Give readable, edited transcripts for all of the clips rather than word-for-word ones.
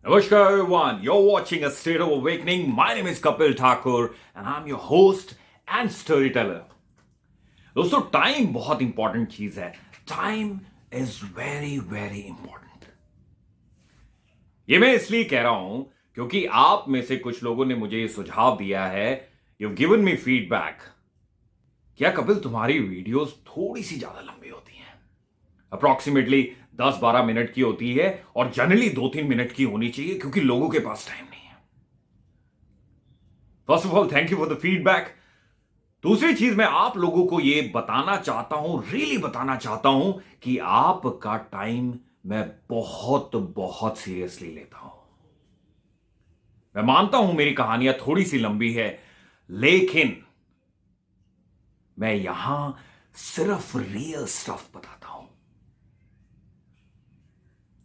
Namaskar everyone, you're watching A State of Awakening. My name is Kapil Thakur and I'm your host and storyteller. दोस्तों time बहुत important चीज है. Time is very very important. ये मैं इसलिए कह रहा हूं क्योंकि आप में से कुछ लोगों ने मुझे ये सुझाव दिया है. You given me feedback. क्या कपिल तुम्हारी वीडियोस थोड़ी सी ज्यादा लंबी होती हैं. अप्रोक्सीमेटली 10-12 मिनट की होती है और जनरली 2-3 मिनट की होनी चाहिए क्योंकि लोगों के पास टाइम नहीं है. First of all thank you for the feedback. दूसरी चीज मैं आप लोगों को यह बताना चाहता हूं, रियली बताना चाहता हूं कि आपका टाइम मैं बहुत बहुत सीरियसली लेता हूं. मैं मानता हूं मेरी कहानियां थोड़ी सी लंबी है, लेकिन मैं यहां सिर्फ रियल स्टफ बताता हूं.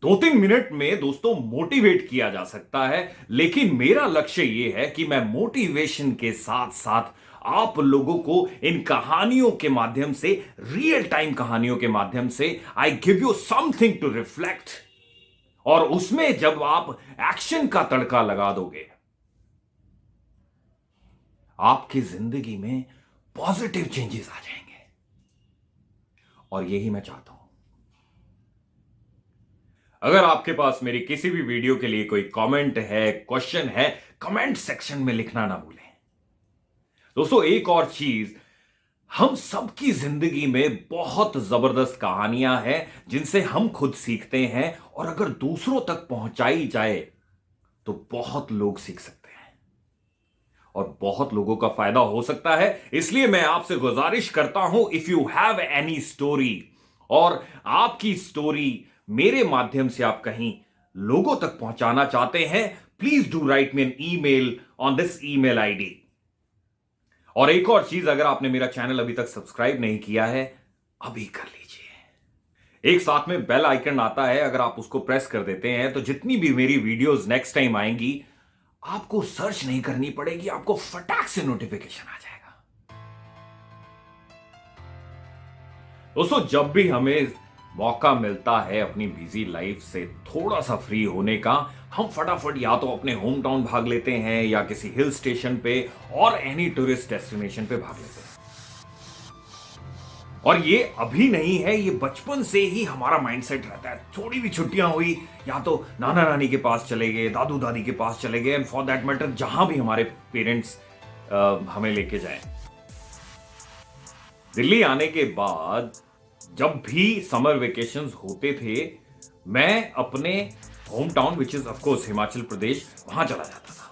2-3 मिनट में दोस्तों मोटिवेट किया जा सकता है, लेकिन मेरा लक्ष्य यह है कि मैं मोटिवेशन के साथ साथ आप लोगों को इन कहानियों के माध्यम से, रियल टाइम कहानियों के माध्यम से I give you something to reflect. और उसमें जब आप एक्शन का तड़का लगा दोगे, आपकी जिंदगी में पॉजिटिव चेंजेस आ जाएंगे. और यही मैं चाहता हूं. अगर आपके पास मेरी किसी भी वीडियो के लिए कोई कमेंट है, क्वेश्चन है, कमेंट सेक्शन में लिखना ना भूलें. दोस्तों एक और चीज, हम सबकी जिंदगी में बहुत जबरदस्त कहानियां हैं जिनसे हम खुद सीखते हैं, और अगर दूसरों तक पहुंचाई जाए तो बहुत लोग सीख सकते हैं और बहुत लोगों का फायदा हो सकता है. इसलिए मैं आपसे गुजारिश करता हूं, if you have any story और आपकी स्टोरी मेरे माध्यम से आप कहीं लोगों तक पहुंचाना चाहते हैं, please do write me an email on this email ID. और एक और चीज, अगर आपने मेरा चैनल अभी तक सब्सक्राइब नहीं किया है, अभी कर लीजिए. एक साथ में बेल आइकन आता है, अगर आप उसको प्रेस कर देते हैं तो जितनी भी मेरी वीडियोस नेक्स्ट टाइम आएंगी, आपको सर्च नहीं करनी पड़ेगी, आपको फटाक से नोटिफिकेशन आ जाएगा. दोस्तों जब भी हमें मौका मिलता है अपनी बिजी लाइफ से थोड़ा सा फ्री होने का, हम फटाफट या तो अपने होम टाउन भाग लेते हैं या किसी हिल स्टेशन पे और एनी टूरिस्ट डेस्टिनेशन पे भाग लेते हैं. और ये अभी नहीं है, ये बचपन से ही हमारा माइंडसेट रहता है. थोड़ी भी छुट्टियां हुई, या तो नाना नानी के पास चले गए, दादू दादी के पास चले गए, एंड फॉर दैट मैटर जहां भी हमारे पेरेंट्स हमें लेके जाएं. दिल्ली आने के बाद जब भी समर वेकेशंस होते थे, मैं अपने home town which is of course Himachal Pradesh, वहां चला जाता था.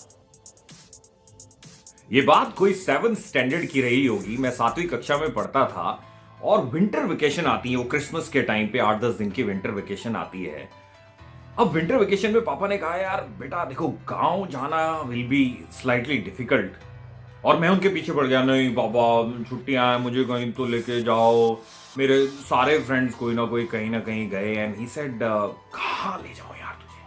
ये बात कोई 7th स्टैंडर्ड की रही होगी. मैं 7वीं कक्षा में पढ़ता था और विंटर वेकेशन आती है, वो क्रिसमस के टाइम पे 8-10 दिन की विंटर वेकेशन आती है. अब विंटर वेकेशन में पापा ने कहा, यार बेटा देखो, गांव जाना विल बी स्लाइटली डिफिकल्ट. और मैं उनके पीछे पड़ गया, नहीं पापा छुट्टियां हैं, मुझे कहीं तो लेके जाओ. मेरे सारे फ्रेंड्स कोई ना कहीं गए, एंड ही सेड कहां ले जाऊं यार तुझे.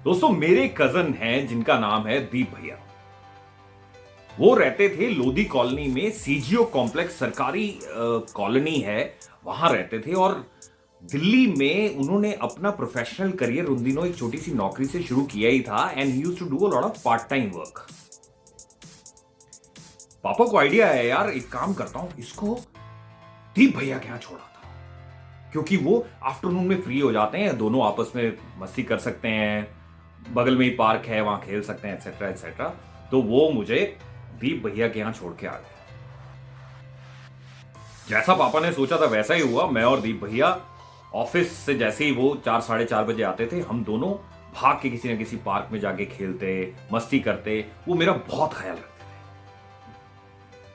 दोस्तों मेरे कजन हैं जिनका नाम है दीप भैया. वो रहते थे लोधी कॉलोनी में, सीजीओ कॉम्प्लेक्स सरकारी कॉलोनी है, वहां रहते थे. और दिल्ली में उन्होंने अपना प्रोफेशनल करियर उन दिनों एक छोटी सी नौकरी से शुरू किया ही था, and he used to do a lot of part time work. पापा को आइडिया है, यार एक काम करता हूं, इसको दीप भैया के यहां छोड़ा था, क्योंकि वो आफ्टरनून में फ्री हो जाते हैं, दोनों आपस में मस्ती कर सकते हैं, बगल में ही पार्क है, वहां खेल सकते हैं, एक्सेट्रा एक्सेट्रा. तो वो मुझे दीप भैया के यहां छोड़ के आ गए. जैसा पापा ने सोचा था वैसा ही हुआ. मैं और दीप भैया ऑफिस से जैसे ही वो 4-4:30 बजे आते थे, हम दोनों भाग के किसी न किसी पार्क में जाके खेलते, मस्ती करते. वो मेरा बहुत ख्याल रखते.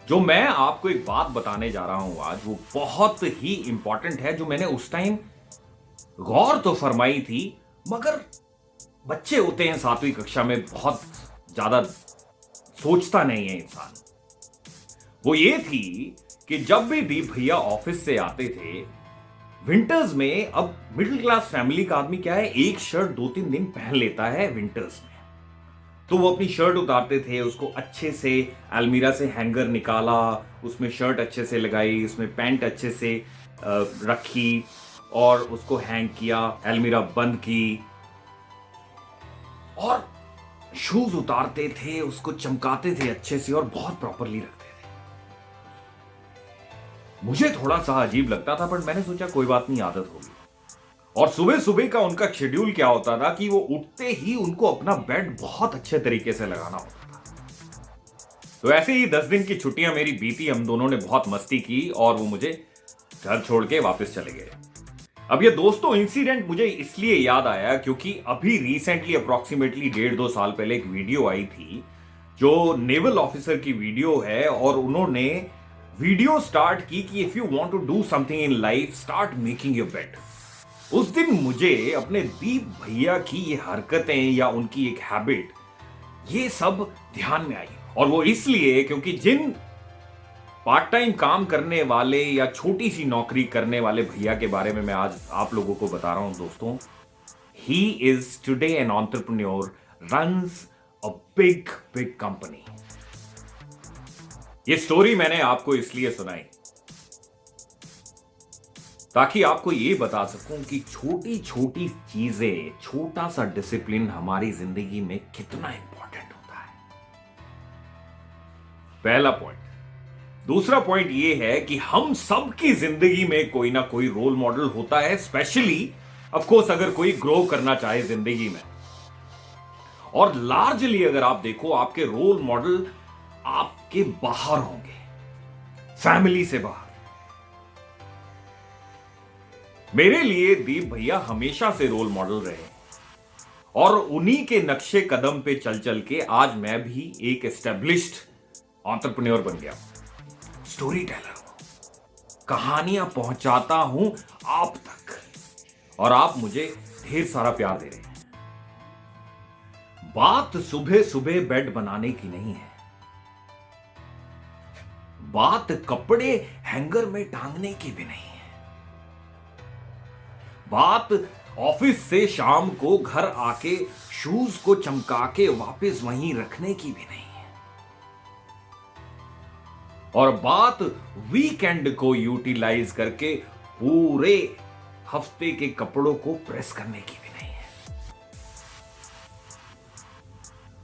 जो मैं आपको एक बात बताने जा रहा हूं आज, वो बहुत ही इंपॉर्टेंट है, जो मैंने उस टाइम गौर तो फरमाई थी, मगर बच्चे होते हैं 7वीं कक्षा में, बहुत ज्यादा सोचता नहीं है इंसान. वो ये थी कि जब भी दीप भैया ऑफिस से आते थे विंटर्स में, अब मिडिल क्लास फैमिली का आदमी क्या है, एक शर्ट 2-3 दिन पहन लेता है विंटर्स में. तो वो अपनी शर्ट उतारते थे, उसको अच्छे से अलमीरा से हैंगर निकाला, उसमें शर्ट अच्छे से लगाई, उसमें पैंट अच्छे से रखी और उसको हैंग किया, अलमीरा बंद की. और शूज उतारते थे, उसको चमकाते थे अच्छे से और बहुत प्रॉपरली रखते थे। मुझे थोड़ा सा अजीब लगता था, पर मैंने सोचा कोई बात नहीं, आदत होगी। और सुबह सुबह का उनका शेड्यूल क्या होता था कि वो उठते ही उनको अपना बेड बहुत अच्छे तरीके से लगाना होता था। तो ऐसे ही 10 दिन की छुट्टियां मेरी बीती, हम दोनों ने बहुत मस्ती की और वो मुझे घर छोड़ के वापस चले गए। अब ये दोस्तों इंसिडेंट मुझे इसलिए याद आया क्योंकि अभी रिसेंटली अप्रोक्सीमेटली 1.5-2 साल पहले एक वीडियो आई थी जो नेवल ऑफिसर की वीडियो है, और उन्होंने वीडियो स्टार्ट की कि if you want to do something in life start making your bed. उस दिन मुझे अपने दीप भैया की ये हरकतें या उनकी एक हैबिट, ये सब ध्यान में आई। और वो इसलिए क्योंकि जिन पार्ट टाइम काम करने वाले या छोटी सी नौकरी करने वाले भैया के बारे में मैं आज आप लोगों को बता रहा हूं दोस्तों, he is today an entrepreneur, runs a big big company. ये स्टोरी मैंने आपको इसलिए सुनाई ताकि आपको ये बता सकूं कि छोटी छोटी चीजें, छोटा सा डिसिप्लिन हमारी जिंदगी में कितना इंपॉर्टेंट होता है। पहला पॉइंट। दूसरा पॉइंट यह है कि हम सबकी जिंदगी में कोई ना कोई रोल मॉडल होता है, स्पेशली ऑफ कोर्स अगर कोई ग्रो करना चाहे जिंदगी में। और लार्जली अगर आप देखो, आपके रोल मॉडल आपके बाहर होंगे, फैमिली से बाहर। मेरे लिए दीप भैया हमेशा से रोल मॉडल रहे और उन्हीं के नक्शे कदम पे चल चल के आज मैं भी एक एस्टेब्लिश्ड एंटरप्रेन्योर बन गया। स्टोरी टेलर हूं, कहानियां पहुंचाता हूं आप तक, और आप मुझे ढेर सारा प्यार दे रहे हैं। बात सुबह सुबह बेड बनाने की नहीं है, बात कपड़े हैंगर में टांगने की भी नहीं है, बात ऑफिस से शाम को घर आके शूज को चमका के वापस वहीं रखने की भी नहीं है, और बात वीकेंड को यूटिलाइज करके पूरे हफ्ते के कपड़ों को प्रेस करने की भी नहीं है।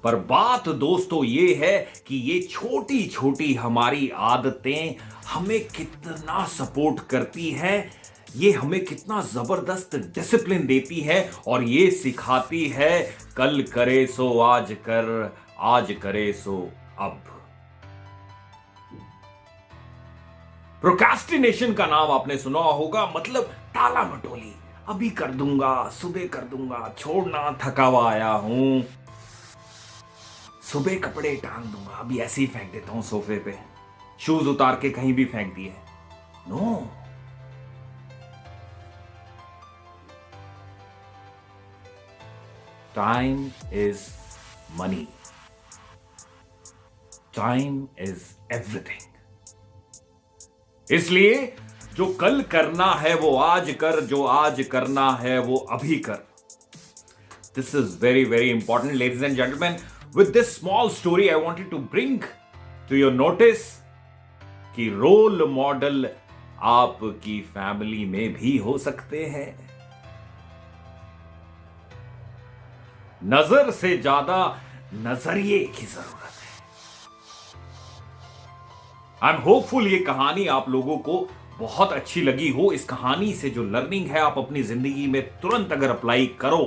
पर बात दोस्तों ये है कि ये छोटी छोटी हमारी आदतें हमें कितना सपोर्ट करती हैं, ये हमें कितना जबरदस्त डिसिप्लिन देती है, और ये सिखाती है कल करे सो आज कर, आज करे सो अब। प्रोक्रास्टिनेशन का नाम आपने सुना होगा, मतलब टाला मटोली, अभी कर दूंगा, सुबह कर दूंगा, छोड़ना, थका हुआ आया हूं, सुबह कपड़े टांग दूंगा, अभी ऐसे ही फेंक देता हूं सोफे पे, शूज उतार के कहीं भी फेंक दिए। No, time is money, time is everything. इसलिए जो कल करना है वो आज कर, जो आज करना है वो अभी कर। This is very very important ladies and gentleman. With this small story I wanted to bring to your notice कि रोल मॉडल आपकी फैमिली में भी हो सकते हैं। नजर से ज्यादा नजरिए की जरूरत है। आई एम होपफुल ये कहानी आप लोगों को बहुत अच्छी लगी हो। इस कहानी से जो लर्निंग है आप अपनी जिंदगी में तुरंत अगर अप्लाई करो,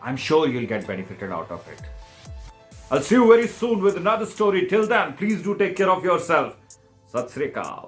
I am sure you will get benefited out of it. I'll see you very soon with another story. Till then, please do take care of yourself. Sat Sri Akal.